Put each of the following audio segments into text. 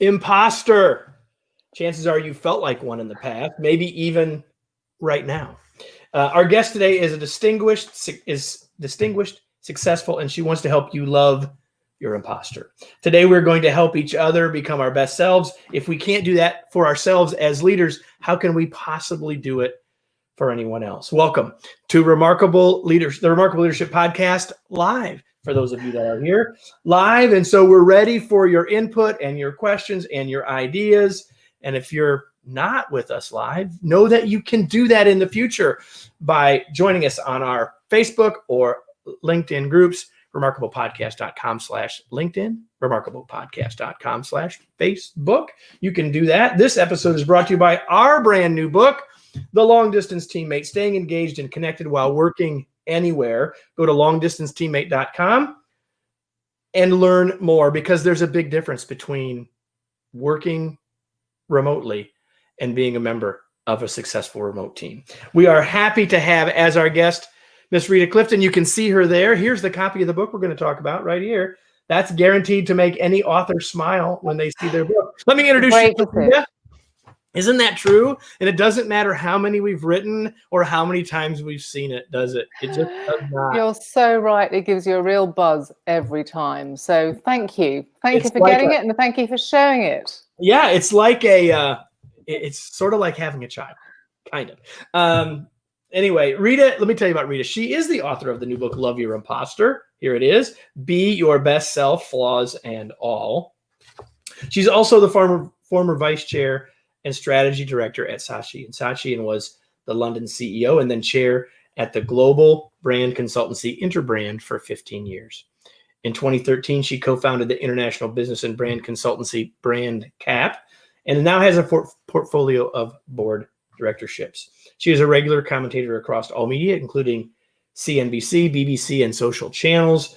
Imposter. Chances are you felt like one in the past, maybe even right now. Our guest today is distinguished, successful, and she wants to help you love your imposter. Today, we're going to help each other become our best selves. If we can't do that for ourselves as leaders, how can we possibly do it for anyone else? Welcome to the Remarkable Leadership Podcast live. For those of you that are here live. And so we're ready for your input and your questions and your ideas. And if you're not with us live, know that you can do that in the future by joining us on our Facebook or LinkedIn groups, remarkablepodcast.com/LinkedIn, remarkablepodcast.com/Facebook. You can do that. This episode is brought to you by our brand new book, The Long Distance Teammate, Staying Engaged and Connected While Working Anywhere. Go to longdistanceteammate.com and learn more, because there's a big difference between working remotely and being a member of a successful remote team. We are happy to have as our guest Miss Rita Clifton. You can see her there. Here's the copy of the book we're going to talk about right here. That's guaranteed to make any author smile when they see their book. Let me introduce you to Rita. Isn't that true? And it doesn't matter how many we've written or how many times we've seen it, does it? It just does not. You're so right. It gives you a real buzz every time. So thank you. Thank you for getting it, and thank you for sharing it. Yeah, it's like it's sort of like having a child, kind of. Anyway, Rita, let me tell you about Rita. She is the author of the new book, Love Your Imposter. Here it is. Be Your Best Self, Flaws and All. She's also the former vice chair and strategy director at Saatchi & Saatchi, and was the London CEO and then chair at the global brand consultancy Interbrand for 15 years. In 2013, she co-founded the international business and brand consultancy Brand Cap, and now has a portfolio of board directorships. She is a regular commentator across all media, including CNBC, BBC, and social channels.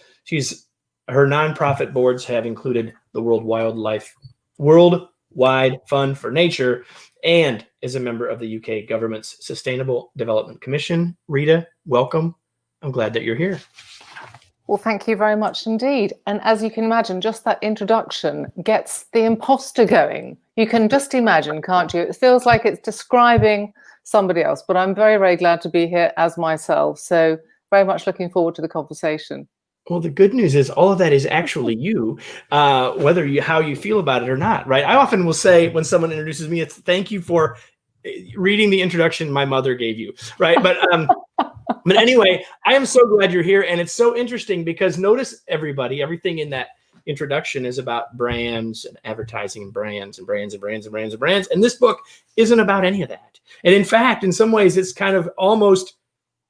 Her nonprofit boards have included the Worldwide Fund for Nature, and is a member of the UK government's Sustainable Development Commission. Rita, welcome. I'm glad that you're here. Well, thank you very much indeed. And as you can imagine, just that introduction gets the imposter going. You can just imagine, can't you? It feels like it's describing somebody else, but I'm very, very glad to be here as myself. So very much looking forward to the conversation. Well, the good news is all of that is actually you, how you feel about it or not, right? I often will say when someone introduces me, it's thank you for reading the introduction my mother gave you, right? But anyway, I am so glad you're here. And it's so interesting because notice everything in that introduction is about brands and advertising and brands and brands and brands and brands and brands. And this book isn't about any of that. And in fact, in some ways, it's kind of almost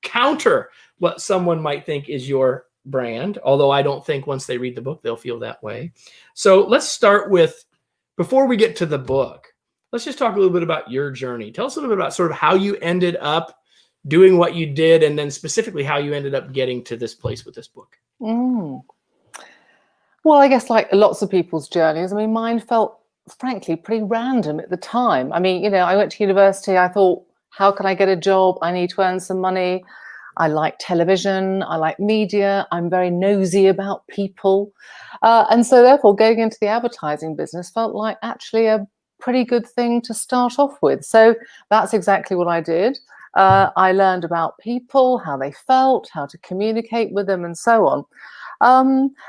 counter what someone might think is your brand, although I don't think once they read the book, they'll feel that way. So let's start with, before we get to the book, let's just talk a little bit about your journey. Tell us a little bit about sort of how you ended up doing what you did, and then specifically how you ended up getting to this place with this book. Well, I guess like lots of people's journeys, I mean, mine felt frankly pretty random at the time. I mean, I went to university, I thought, how can I get a job? I need to earn some money. I like television, I like media, I'm very nosy about people. And so therefore going into the advertising business felt like actually a pretty good thing to start off with. So that's exactly what I did. I learned about people, how they felt, how to communicate with them and so on.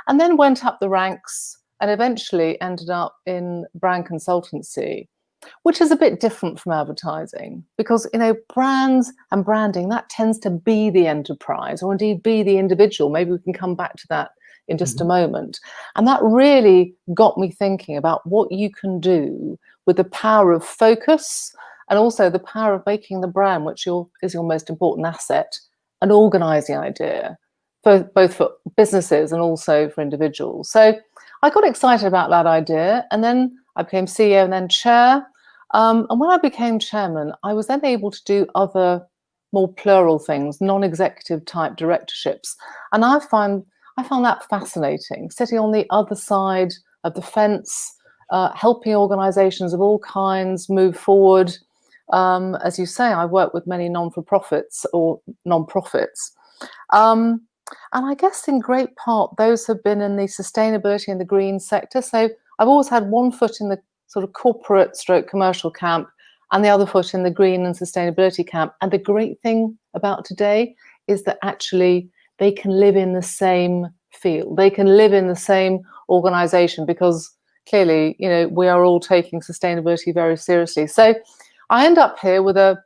And then went up the ranks and eventually ended up in brand consultancy, which is a bit different from advertising because, brands and branding, that tends to be the enterprise or indeed be the individual. Maybe we can come back to that in just a moment. And that really got me thinking about what you can do with the power of focus and also the power of making the brand, which is your most important asset, an organizing idea, both for businesses and also for individuals. So I got excited about that idea, and then I became CEO and then chair. And when I became chairman, I was then able to do other more plural things, non-executive type directorships. And I found that fascinating, sitting on the other side of the fence, helping organizations of all kinds move forward. As you say, I work with many non-for-profits or non-profits. And I guess in great part, those have been in the sustainability and the green sector. So I've always had one foot in the sort of corporate stroke commercial camp and the other foot in the green and sustainability camp. And the great thing about today is that actually they can live in the same field. They can live in the same organization because clearly, you know, we are all taking sustainability very seriously. So I end up here with a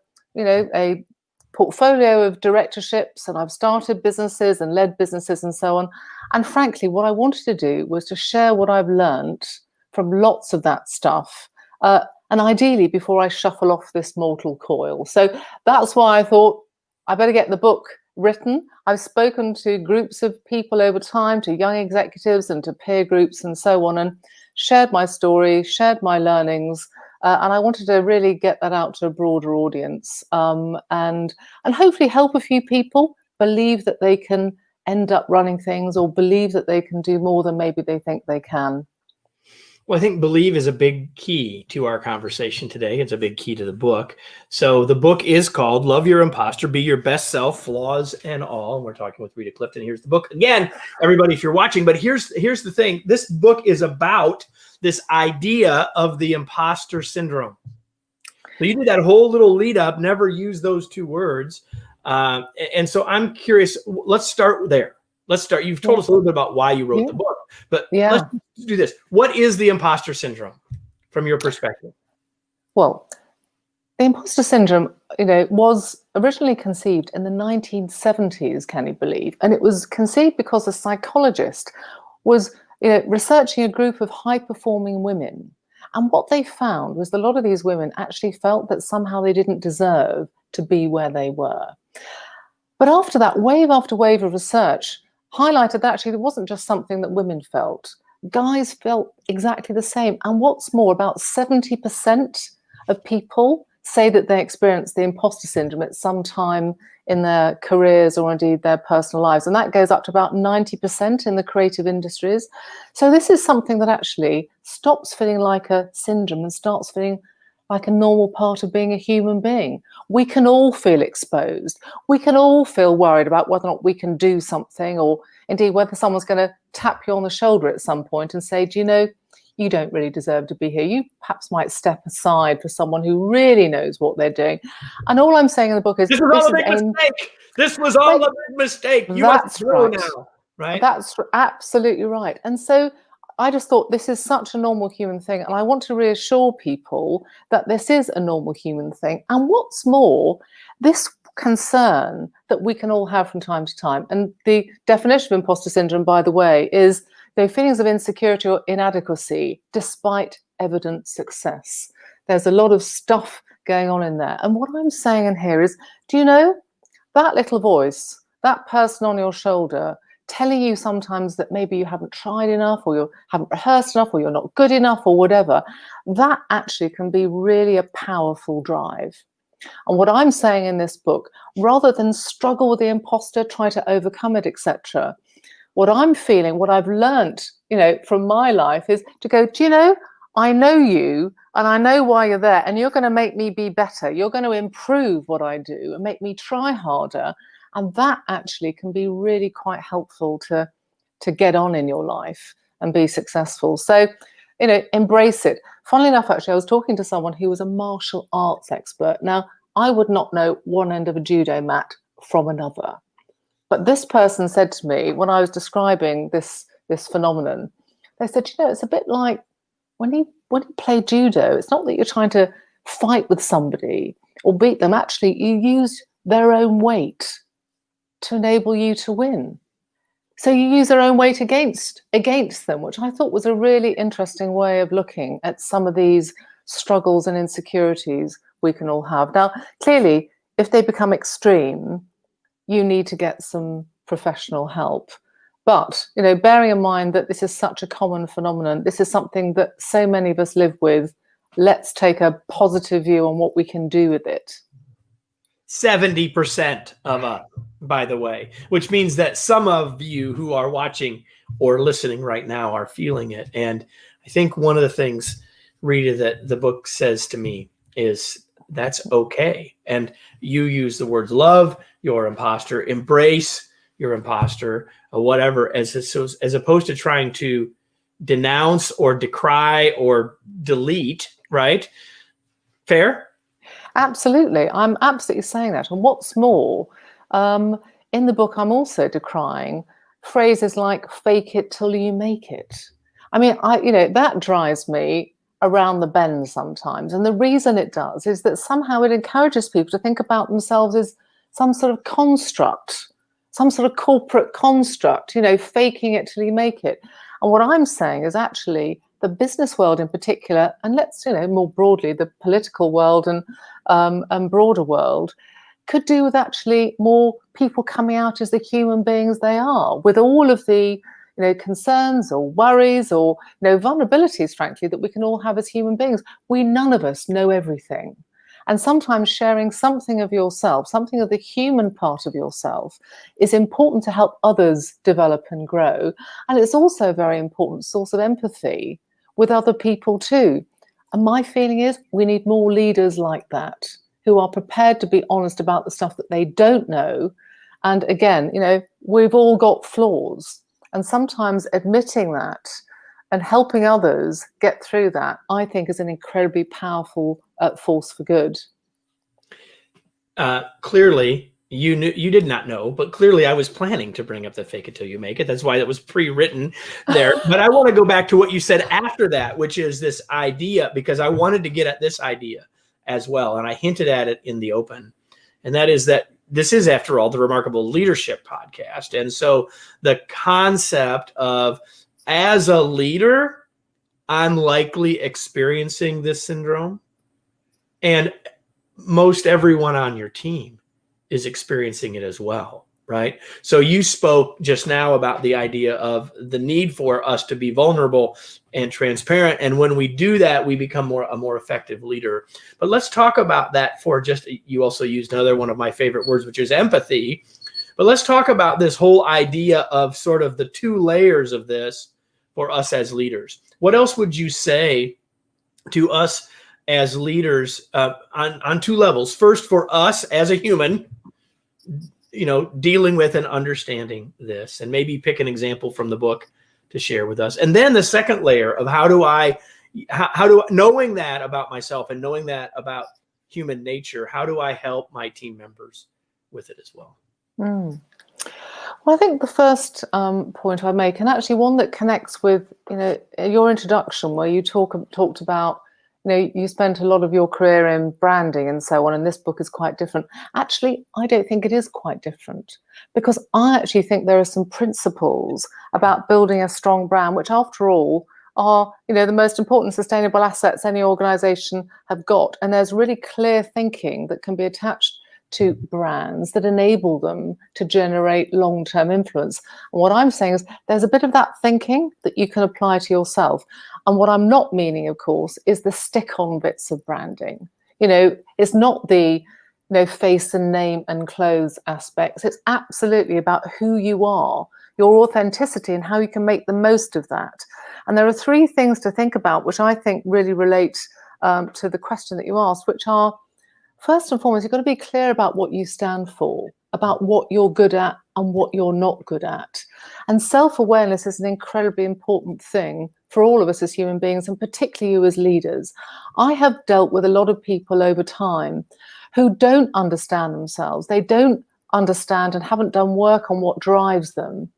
portfolio of directorships, and I've started businesses and led businesses and so on. And frankly, what I wanted to do was to share what I've learned from lots of that stuff, and ideally before I shuffle off this mortal coil. So that's why I thought I better get the book written. I've spoken to groups of people over time, to young executives and to peer groups and so on, and shared my story, shared my learnings, and I wanted to really get that out to a broader audience, and hopefully help a few people believe that they can end up running things, or believe that they can do more than maybe they think they can. Well, I think believe is a big key to our conversation today. It's a big key to the book. So the book is called Love Your Imposter, Be Your Best Self, Flaws and All. And we're talking with Rita Clifton. Here's the book again, everybody, if you're watching. But here's the thing. This book is about this idea of the imposter syndrome. So you did that whole little lead up, never use those two words. And so I'm curious, let's start there. Let's start. You've told us a little bit about why you wrote the book, but let's do this. What is the imposter syndrome from your perspective? Well, the imposter syndrome, you know, was originally conceived in the 1970s, can you believe? And it was conceived because a psychologist was, you know, researching a group of high-performing women. And what they found was that a lot of these women actually felt that somehow they didn't deserve to be where they were. But after that, wave after wave of research highlighted that actually it wasn't just something that women felt. Guys felt exactly the same. And what's more, about 70% of people say that they experience the imposter syndrome at some time in their careers or indeed their personal lives. And that goes up to about 90% in the creative industries. So this is something that actually stops feeling like a syndrome and starts feeling like a normal part of being a human being. We can all feel exposed. We can all feel worried about whether or not we can do something, or indeed whether someone's going to tap you on the shoulder at some point and say, do you know, you don't really deserve to be here. You perhaps might step aside for someone who really knows what they're doing. And all I'm saying in the book is, this was all a big mistake. This was all a big mistake. You must grow now, right? That's absolutely right. And so I just thought this is such a normal human thing. And I want to reassure people that this is a normal human thing. And what's more, this concern that we can all have from time to time. And the definition of imposter syndrome, by the way, is the feelings of insecurity or inadequacy despite evident success. There's a lot of stuff going on in there. And what I'm saying in here is, do you know, that little voice, that person on your shoulder, telling you sometimes that maybe you haven't tried enough, or you haven't rehearsed enough, or you're not good enough, or whatever, that actually can be really a powerful drive. And what I'm saying in this book, rather than struggle with the imposter, try to overcome it, etc., what I'm feeling, what I've learned, you know, from my life is to go, do you know, I know you and I know why you're there, and you're going to make me be better. You're going to improve what I do and make me try harder. And that actually can be really quite helpful to get on in your life and be successful. So, you know, embrace it. Funnily enough, actually, I was talking to someone who was a martial arts expert. Now, I would not know one end of a judo mat from another. But this person said to me, when I was describing this phenomenon, they said, you know, it's a bit like when you play judo, it's not that you're trying to fight with somebody or beat them. Actually, you use their own weight to enable you to win. So you use their own weight against them, which I thought was a really interesting way of looking at some of these struggles and insecurities we can all have. Now, clearly, if they become extreme, you need to get some professional help. But, you know, bearing in mind that this is such a common phenomenon, this is something that so many of us live with, let's take a positive view on what we can do with it. 70% of us, by the way, which means that some of you who are watching or listening right now are feeling it. And I think one of the things, Rita, that the book says to me is that's okay. And you use the words love your imposter, embrace your imposter, or whatever, as opposed to trying to denounce or decry or delete, right? Fair? Absolutely. I'm absolutely saying that. And what's more, in the book, I'm also decrying phrases like fake it till you make it. I mean, that drives me around the bend sometimes. And the reason it does is that somehow it encourages people to think about themselves as some sort of construct, some sort of corporate construct, faking it till you make it. And what I'm saying is actually the business world in particular, and let's, more broadly, the political world and broader world, could do with actually more people coming out as the human beings they are, with all of the concerns or worries or vulnerabilities, frankly, that we can all have as human beings. None of us know everything. And sometimes sharing something of yourself, something of the human part of yourself, is important to help others develop and grow. And it's also a very important source of empathy with other people too. And my feeling is we need more leaders like that, who are prepared to be honest about the stuff that they don't know. And again, we've all got flaws. And sometimes admitting that and helping others get through that, I think, is an incredibly powerful force for good. Clearly, you did not know, but clearly I was planning to bring up the fake it till you make it. That's why it was pre-written there. But I want to go back to what you said after that, which is this idea, because I wanted to get at this idea as well. And I hinted at it in the open. And that is that this is, after all, the Remarkable Leadership Podcast. And so the concept of, as a leader, I'm likely experiencing this syndrome. And most everyone on your team is experiencing it as well, right? So you spoke just now about the idea of the need for us to be vulnerable and transparent. And when we do that, we become a more effective leader. But let's talk about that you also used another one of my favorite words, which is empathy. But let's talk about this whole idea of sort of the two layers of this for us as leaders. What else would you say to us as leaders on two levels? First, for us as a human, dealing with and understanding this, and maybe pick an example from the book to share with us. And then the second layer of how do knowing that about myself and knowing that about human nature, how do I help my team members with it as well? Well, I think the first point I make, and actually one that connects with your introduction, where you talked about you spent a lot of your career in branding and so on, and this book is quite different. Actually, I don't think it is quite different, because I actually think there are some principles about building a strong brand, which after all are the most important sustainable assets any organization have got. And there's really clear thinking that can be attached to brands that enable them to generate long-term influence. And what I'm saying is there's a bit of that thinking that you can apply to yourself. And what I'm not meaning, of course, is the stick-on bits of branding. It's not the face and name and clothes aspects. It's absolutely about who you are, your authenticity, and how you can make the most of that. And there are three things to think about, which I think really relate to the question that you asked, which are, first and foremost, you've got to be clear about what you stand for, about what you're good at and what you're not good at. And self-awareness is an incredibly important thing for all of us as human beings, and particularly you as leaders. I have dealt with a lot of people over time who don't understand themselves. They don't understand and haven't done work on what drives them.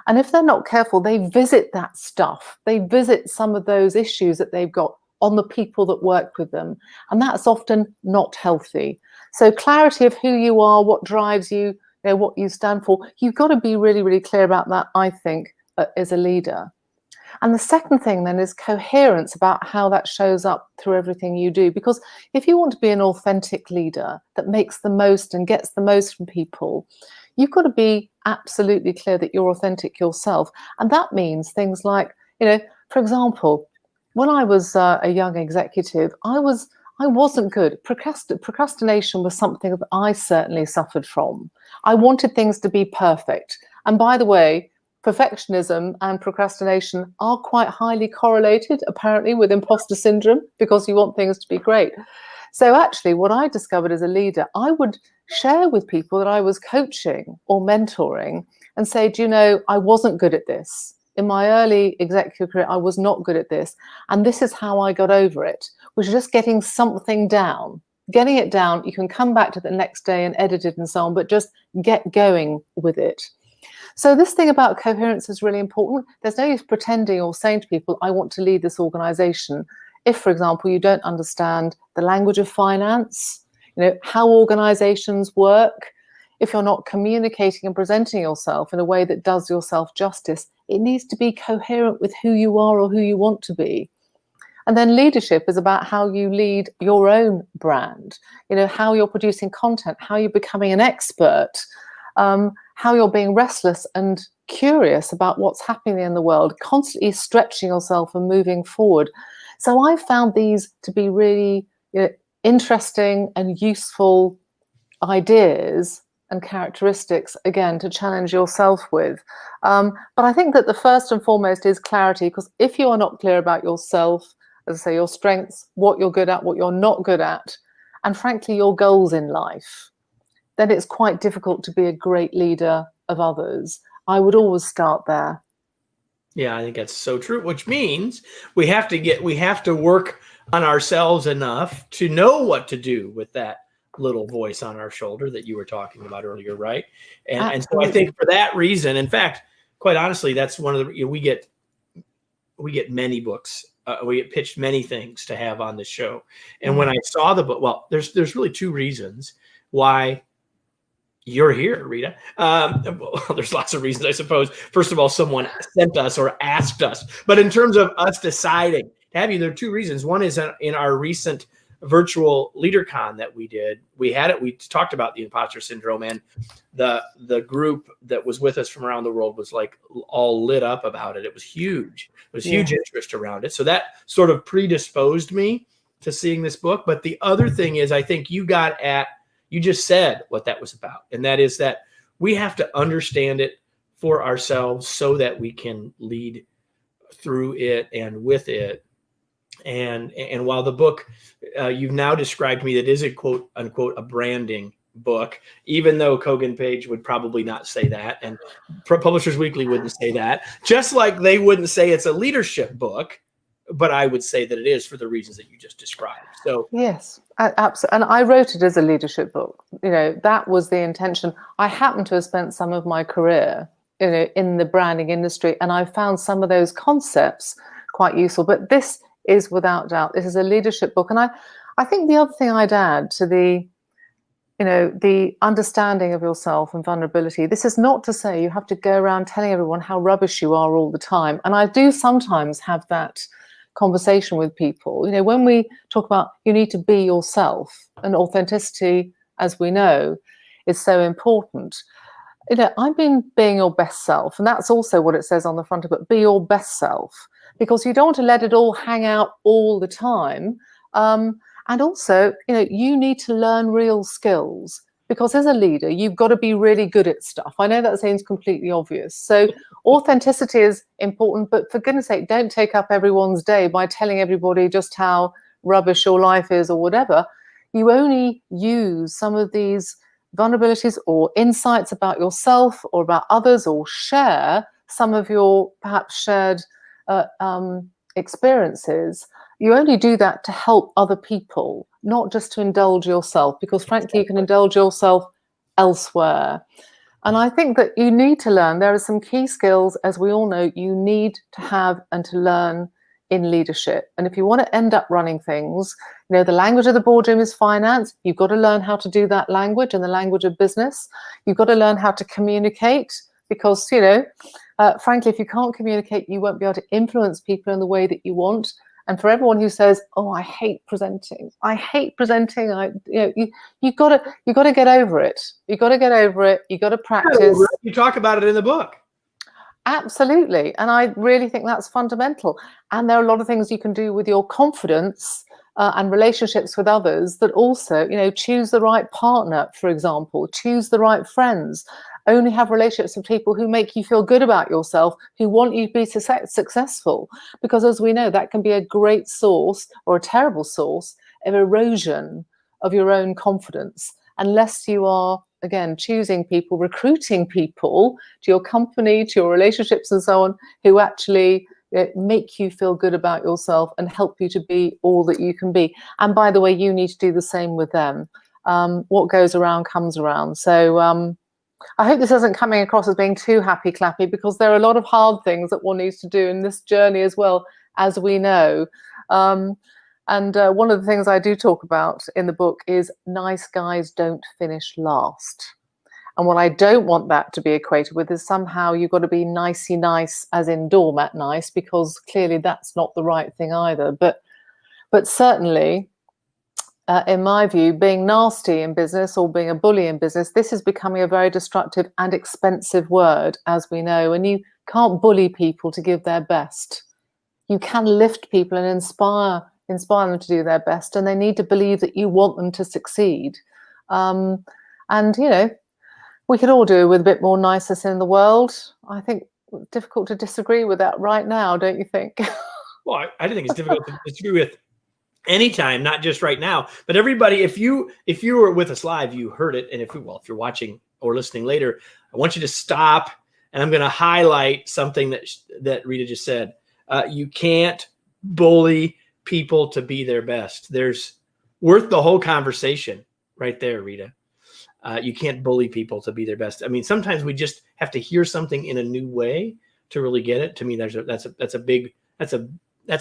And if they're not careful, they visit that stuff. They visit some of those issues that they've got on the people that work with them. And that's often not healthy. So clarity of who you are, what drives you, what you stand for, you've got to be really, really clear about that, I think, as a leader. And the second thing then is coherence about how that shows up through everything you do. Because if you want to be an authentic leader that makes the most and gets the most from people, you've got to be absolutely clear that you're authentic yourself. And that means things like, for example, when I was a young executive, I wasn't good. Procrastination was something that I certainly suffered from. I wanted things to be perfect. And by the way, perfectionism and procrastination are quite highly correlated, apparently, with imposter syndrome, because you want things to be great. So actually, what I discovered as a leader, I would share with people that I was coaching or mentoring and say, I wasn't good at this. in my early executive career, I was not good at this. And this is how I got over it, which is just getting something down. Getting it down, you can come back to the next day and edit it and so on, but just get going with it. So this thing about coherence is really important. There's no use pretending or saying to people, I want to lead this organization. If, for example, you don't understand the language of finance, how organizations work, if you're not communicating and presenting yourself in a way that does yourself justice, it needs to be coherent with who you are or who you want to be. And then leadership is about how you lead your own brand, how you're producing content, how you're becoming an expert, how you're being restless and curious about what's happening in the world, constantly stretching yourself and moving forward. So I found these to be really interesting and useful ideas and characteristics, again, to challenge yourself with. But I think that the first and foremost is clarity, because if you are not clear about yourself, as I say, your strengths, what you're good at, what you're not good at, and frankly, your goals in life, then it's quite difficult to be a great leader of others. I would always start there. Yeah, I think that's so true, which means we have to work on ourselves enough to know what to do with that little voice on our shoulder that you were talking about earlier, right? And so I think for that reason, in fact, quite honestly, that's one of the, we get many books. We get pitched many things to have on the show. And when I saw the book, well, there's really two reasons why you're here, Rita. Well, there's lots of reasons, I suppose. First of all, someone sent us or asked us. But in terms of us deciding to have you, there are two reasons. One is in our recent virtual LeaderCon that we did. We talked about the imposter syndrome, and the group that was with us from around the world was like all lit up about it. It was huge. There was huge interest around it. So that sort of predisposed me to seeing this book. But the other thing is, I think you just said what that was about. And that is that we have to understand it for ourselves so that we can lead through it and with it. And while the book, you've now described me that is a quote unquote a branding book, even though Kogan Page would probably not say that, and Publishers Weekly wouldn't say that, just like they wouldn't say it's a leadership book, but I would say that it is for the reasons that you just described. So yes, absolutely. And I wrote it as a leadership book. That was the intention. I happen to have spent some of my career in the branding industry, and I found some of those concepts quite useful. But this is without doubt, this is a leadership book. And I think the other thing I'd add to the understanding of yourself and vulnerability, this is not to say you have to go around telling everyone how rubbish you are all the time. And I do sometimes have that conversation with people. When we talk about you need to be yourself, and authenticity, as we know, is so important. I've been being your best self, and that's also what it says on the front of it, be your best self, because you don't want to let it all hang out all the time. And also, you need to learn real skills, because as a leader, you've got to be really good at stuff. I know that seems completely obvious. So authenticity is important, but for goodness sake, don't take up everyone's day by telling everybody just how rubbish your life is or whatever. You only use some of these vulnerabilities or insights about yourself or about others, or share some of your perhaps shared experiences. You only do that to help other people, not just to indulge yourself, because frankly, you can indulge yourself elsewhere. And I think that you need to learn. There are some key skills, as we all know, you need to have and to learn in leadership. And if you want to end up running things, the language of the boardroom is finance. You've got to learn how to do that language, and the language of business. You've got to learn how to communicate, because, frankly, if you can't communicate, you won't be able to influence people in the way that you want. And for everyone who says, "Oh, I hate presenting," you've got to get over it. You've got to get over it. You've got to practice. You talk about it in the book. Absolutely. And I really think that's fundamental. And there are a lot of things you can do with your confidence and relationships with others that also, choose the right partner, for example, choose the right friends. Only have relationships with people who make you feel good about yourself, who want you to be successful. Because as we know, that can be a great source or a terrible source of erosion of your own confidence, unless you are again, choosing people, recruiting people to your company, to your relationships and so on, who actually make you feel good about yourself and help you to be all that you can be. And by the way, you need to do the same with them. What goes around comes around. So I hope this isn't coming across as being too happy clappy, because there are a lot of hard things that one needs to do in this journey as well, as we know. And one of the things I do talk about in the book is nice guys don't finish last. And what I don't want that to be equated with is somehow you've got to be nicey nice, as in doormat nice, because clearly that's not the right thing either. But certainly, in my view, being nasty in business or being a bully in business, this is becoming a very destructive and expensive word, as we know. And you can't bully people to give their best. You can lift people and inspire them to do their best, and they need to believe that you want them to succeed. And, you know, we could all do with a bit more niceness in the world. I think it's difficult to disagree with that right now, don't you think? Well, I think it's difficult to disagree with anytime, not just right now. But everybody, if you were with us live, you heard it. And if you're watching or listening later, I want you to stop, and I'm going to highlight something that Rita just said. You can't bully people to be their best. There's worth the whole conversation right there, Rita. You can't bully people to be their best. I mean, sometimes we just have to hear something in a new way to really get it. To me, that's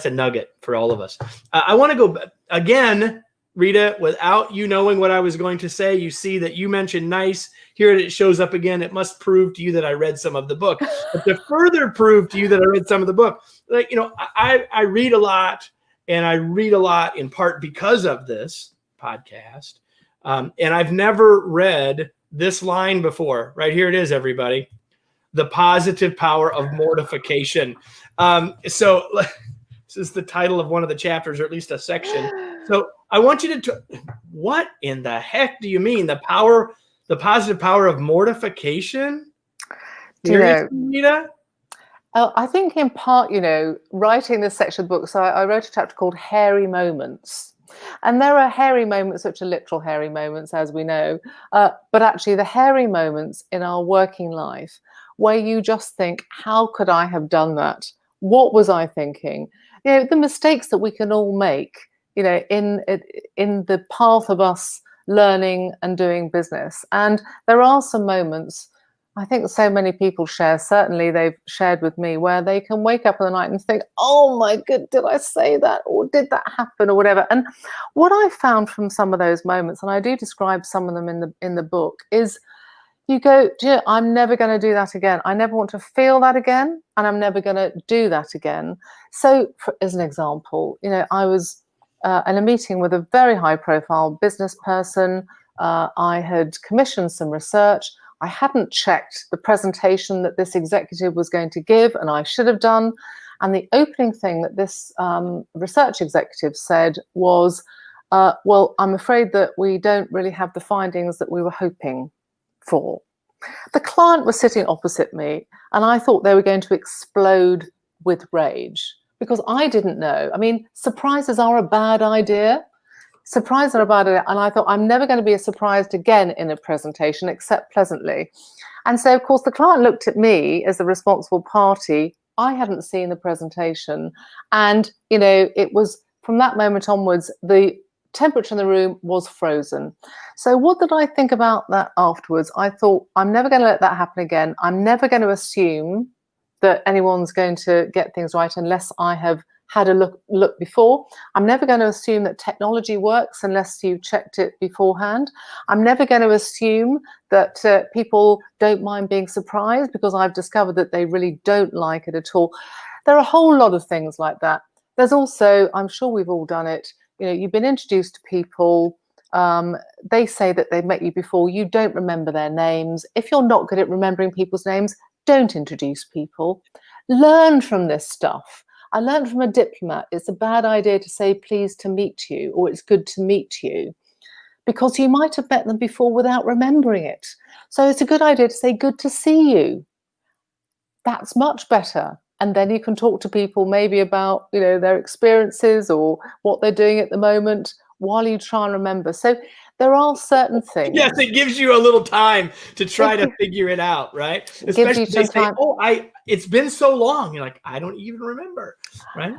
a nugget for all of us. I want to go again, Rita, without you knowing what I was going to say. You see that you mentioned nice. Here it shows up again. It must prove to you that I read some of the book. But to further prove to you that I read some of the book, like, you know, I read a lot, and I read a lot in part because of this podcast. And I've never read this line before. Right here it is, everybody. The positive power of mortification. So this is the title of one of the chapters, or at least a section. So I want you to, what in the heck do you mean? The positive power of mortification? Do you know, Rita? I think in part, you know, writing this section of the book, so I wrote a chapter called Hairy Moments. And there are hairy moments, which are literal hairy moments, as we know, but actually the hairy moments in our working life where you just think, how could I have done that? What was I thinking? You know, the mistakes that we can all make, you know, in the path of us learning and doing business. And there are some moments, I think so many people share, certainly they've shared with me, where they can wake up in the night and think, oh my God, did I say that? Or did that happen? Or whatever. And what I found from some of those moments, and I do describe some of them in the book, is you go, I'm never going to do that again. I never want to feel that again. And I'm never going to do that again. So as an example, you know, I was in a meeting with a very high profile business person. I had commissioned some research. I hadn't checked the presentation that this executive was going to give, and I should have done. And the opening thing that this research executive said was, well, I'm afraid that we don't really have the findings that we were hoping for. The client was sitting opposite me, and I thought they were going to explode with rage because I didn't know. I mean, surprises are a bad idea. Surprises are about it, and I thought I'm never going to be surprised again in a presentation except pleasantly. And so, of course, the client looked at me as the responsible party. I hadn't seen the presentation, and you know, it was from that moment onwards the temperature in the room was frozen. So what did I think about that afterwards? I thought, I'm never going to let that happen again. I'm never going to assume that anyone's going to get things right unless I have had a look before. I'm never going to assume that technology works unless you checked it beforehand. I'm never going to assume that people don't mind being surprised because I've discovered that they really don't like it at all. There are a whole lot of things like that. There's also, I'm sure we've all done it, you know, you've been introduced to people, they say that they've met you before, you don't remember their names. If you're not good at remembering people's names, don't introduce people. Learn from this stuff. I learned from a diplomat, it's a bad idea to say pleased to meet you or it's good to meet you because you might have met them before without remembering it. So it's a good idea to say good to see you. That's much better. And then you can talk to people maybe about, you know, their experiences or what they're doing at the moment while you try and remember. So there are certain things. Yes, it gives you a little time to try to figure it out, right? Gives you Especially some they say, time. "Oh, it's been so long." You're like, "I don't even remember," right?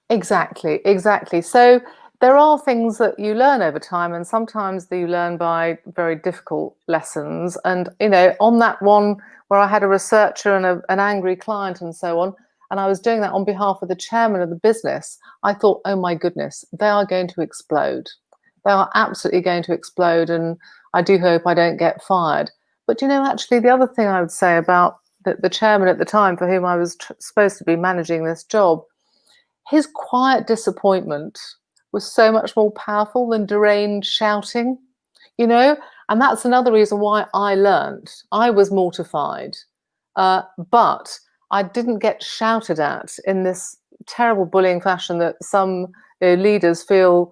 Exactly, exactly. So there are things that you learn over time, and sometimes you learn by very difficult lessons. And on that one where I had a researcher and an angry client and so on, and I was doing that on behalf of the chairman of the business, I thought, oh my goodness, they are going to explode. They are absolutely going to explode, and I do hope I don't get fired. But actually, the other thing I would say about the chairman at the time, for whom I was supposed to be managing this job, his quiet disappointment was so much more powerful than deranged shouting, and that's another reason why I learned. I was mortified, but I didn't get shouted at in this terrible bullying fashion that some leaders feel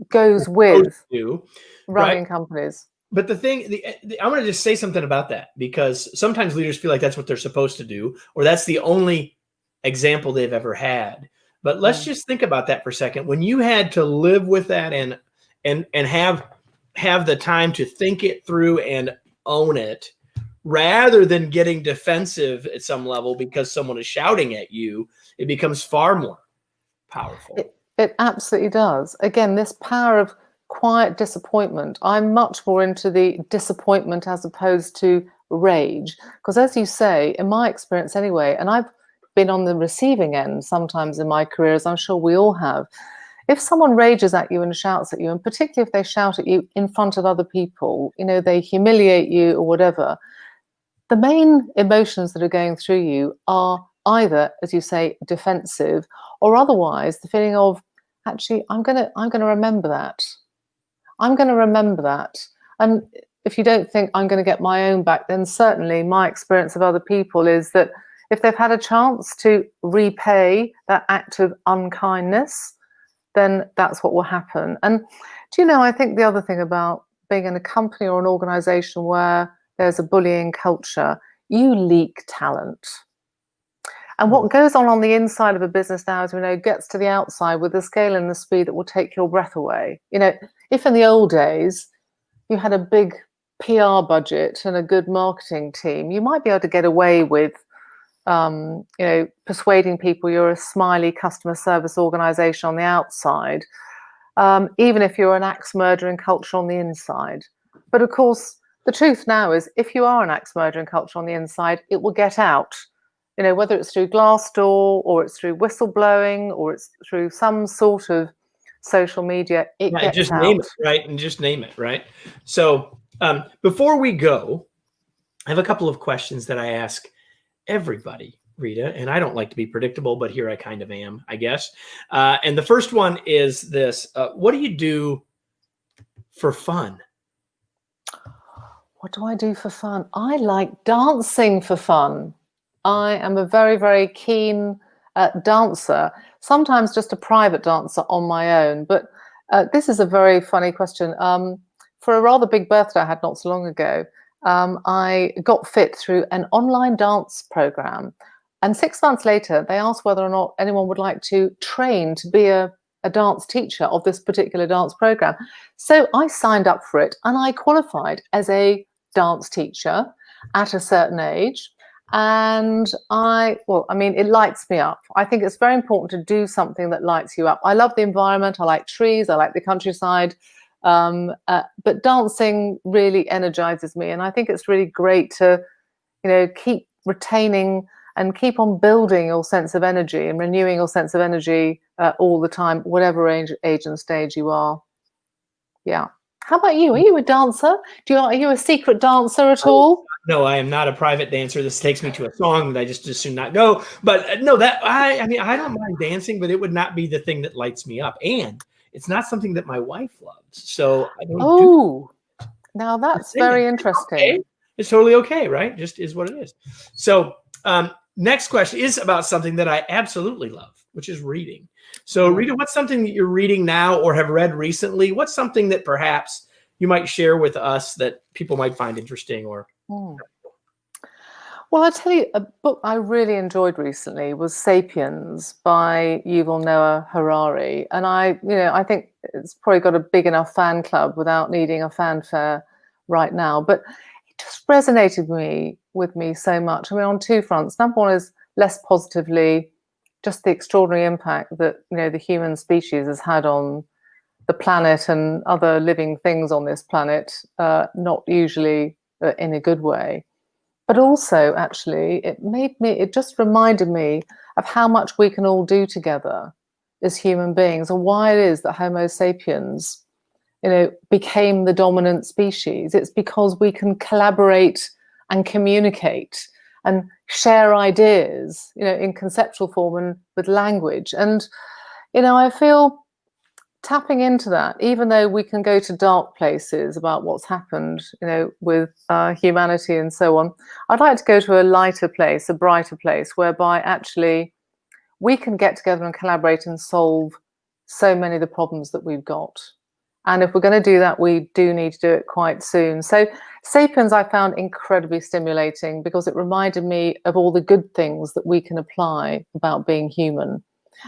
goes with running companies. But I want to just say something about that, because sometimes leaders feel like that's what they're supposed to do, or that's the only example they've ever had. But let's just think about that for a second. When you had to live with that and have the time to think it through and own it, rather than getting defensive at some level because someone is shouting at you, it becomes far more powerful. It absolutely does. Again, this power of quiet disappointment. I'm much more into the disappointment as opposed to rage. Because as you say, in my experience anyway, and I've been on the receiving end sometimes in my career, as I'm sure we all have, if someone rages at you and shouts at you, and particularly if they shout at you in front of other people, they humiliate you or whatever, the main emotions that are going through you are either, as you say, defensive, or otherwise the feeling of, actually, I'm gonna remember that. I'm going to remember that. And if you don't think I'm going to get my own back, then certainly my experience of other people is that if they've had a chance to repay that act of unkindness, then that's what will happen. And I think the other thing about being in a company or an organization where there's a bullying culture, you leak talent. And what goes on the inside of a business now, as we know, gets to the outside with the scale and the speed that will take your breath away. If in the old days you had a big PR budget and a good marketing team, you might be able to get away with, persuading people you're a smiley customer service organization on the outside, even if you're an axe murdering culture on the inside. But of course, the truth now is, if you are an axe murdering culture on the inside, it will get out. Whether it's through Glassdoor or it's through whistleblowing or it's through some sort of social media, it gets just out. name it, right? And just name it, right? So before we go, I have a couple of questions that I ask everybody, Rita, and I don't like to be predictable, but here I kind of am, I guess. And the first one is this: what do you do for fun? What do I do for fun? I like dancing for fun. I am a very, very keen dancer, sometimes just a private dancer on my own. But this is a very funny question. For a rather big birthday I had not so long ago, I got fit through an online dance program. And 6 months later, they asked whether or not anyone would like to train to be a dance teacher of this particular dance program. So I signed up for it and I qualified as a dance teacher at a certain age. And it lights me up. I think it's very important to do something that lights you up. I love the environment. I like trees. I like the countryside. But dancing really energizes me. And I think it's really great to, keep retaining and keep on building your sense of energy and renewing your sense of energy all the time, whatever age and stage you are. Yeah. How about you? Are you a dancer? Are you a secret dancer at all? No, I am not a private dancer. This takes me to a song that I just as soon not go. But no, I don't mind dancing, but it would not be the thing that lights me up. And it's not something that my wife loves. So I don't now that's very interesting. Okay. It's totally okay, right? Just is what it is. So next question is about something that I absolutely love, which is reading. So Rita, what's something that you're reading now or have read recently? What's something that perhaps you might share with us that people might find interesting? Or Well, I tell you, a book I really enjoyed recently was *Sapiens* by Yuval Noah Harari, and I think it's probably got a big enough fan club without needing a fanfare right now. But it just resonated with me so much. I mean, on two fronts. Number one is less positively, just the extraordinary impact that the human species has had on the planet and other living things on this planet, not usually in a good way. But also, actually, it just reminded me of how much we can all do together as human beings, and why it is that Homo sapiens, became the dominant species. It's because we can collaborate and communicate and share ideas, in conceptual form and with language. And, I feel tapping into that, even though we can go to dark places about what's happened, with humanity and so on, I'd like to go to a lighter place, a brighter place, whereby actually we can get together and collaborate and solve so many of the problems that we've got. And if we're going to do that, we do need to do it quite soon. So *Sapiens* I found incredibly stimulating because it reminded me of all the good things that we can apply about being human.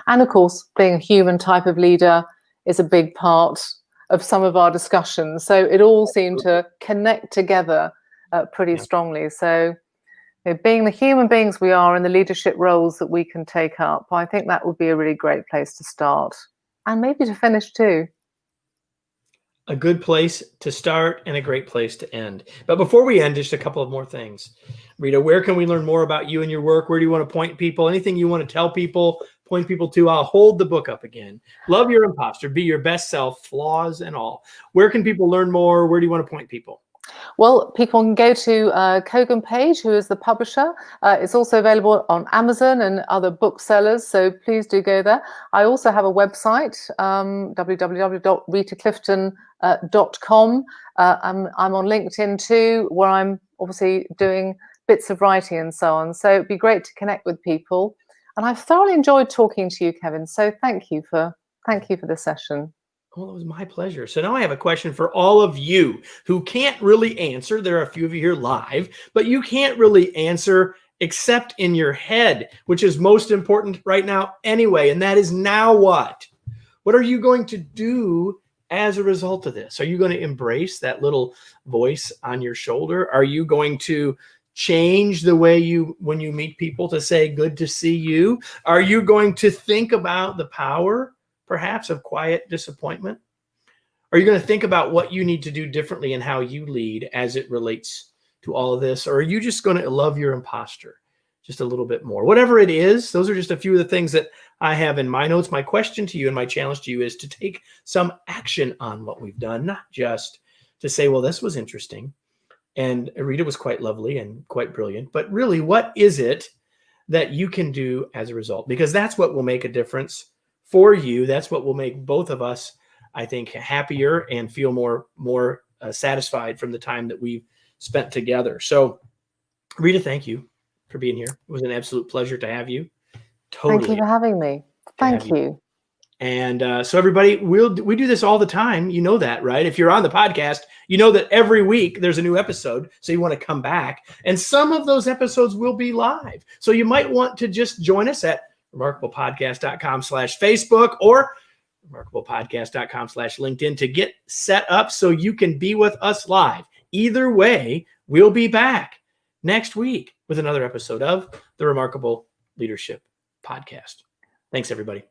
And of course, being a human type of leader is a big part of some of our discussions. So it all seemed to connect together pretty strongly. So being the human beings we are and the leadership roles that we can take up, I think that would be a really great place to start, and maybe to finish too. A good place to start and a great place to end. But before we end, just a couple of more things. Rita, where can we learn more about you and your work? Where do you want to point people? Anything you want to tell people, point people to? I'll hold the book up again. Love Your Imposter, Be Your Best Self, Flaws and All. Where can people learn more? Where do you want to point people? Well, people can go to Kogan Page, who is the publisher. It's also available on Amazon and other booksellers, so please do go there. I also have a website, www.ritaclifton.com. I'm on LinkedIn too, where I'm obviously doing bits of writing and so on. So it'd be great to connect with people. And I've thoroughly enjoyed talking to you, Kevin. So thank you for this session. Well, it was my pleasure. So now I have a question for all of you who can't really answer. There are a few of you here live, but you can't really answer except in your head, which is most important right now anyway. And that is, now what? What are you going to do as a result of this? Are you going to embrace that little voice on your shoulder? Are you going to change the way when you meet people, to say, good to see you? Are you going to think about the power, perhaps, of quiet disappointment? Are you going to think about what you need to do differently and how you lead as it relates to all of this? Or are you just going to love your imposter just a little bit more? Whatever it is, those are just a few of the things that I have in my notes. My question to you and my challenge to you is to take some action on what we've done, not just to say, well, this was interesting and Rita was quite lovely and quite brilliant, but really, what is it that you can do as a result? Because that's what will make a difference for you. That's what will make both of us, I think, happier and feel more satisfied from the time that we've spent together. So, Rita, thank you for being here. It was an absolute pleasure to have you. Totally. Thank you for having me. Thank you. And so everybody, we do this all the time. You know that, right? If you're on the podcast, you know that every week there's a new episode. So you want to come back. And some of those episodes will be live. So you might want to just join us at remarkablepodcast.com/Facebook or remarkablepodcast.com/LinkedIn to get set up so you can be with us live. Either way, we'll be back next week with another episode of the Remarkable Leadership Podcast. Thanks, everybody.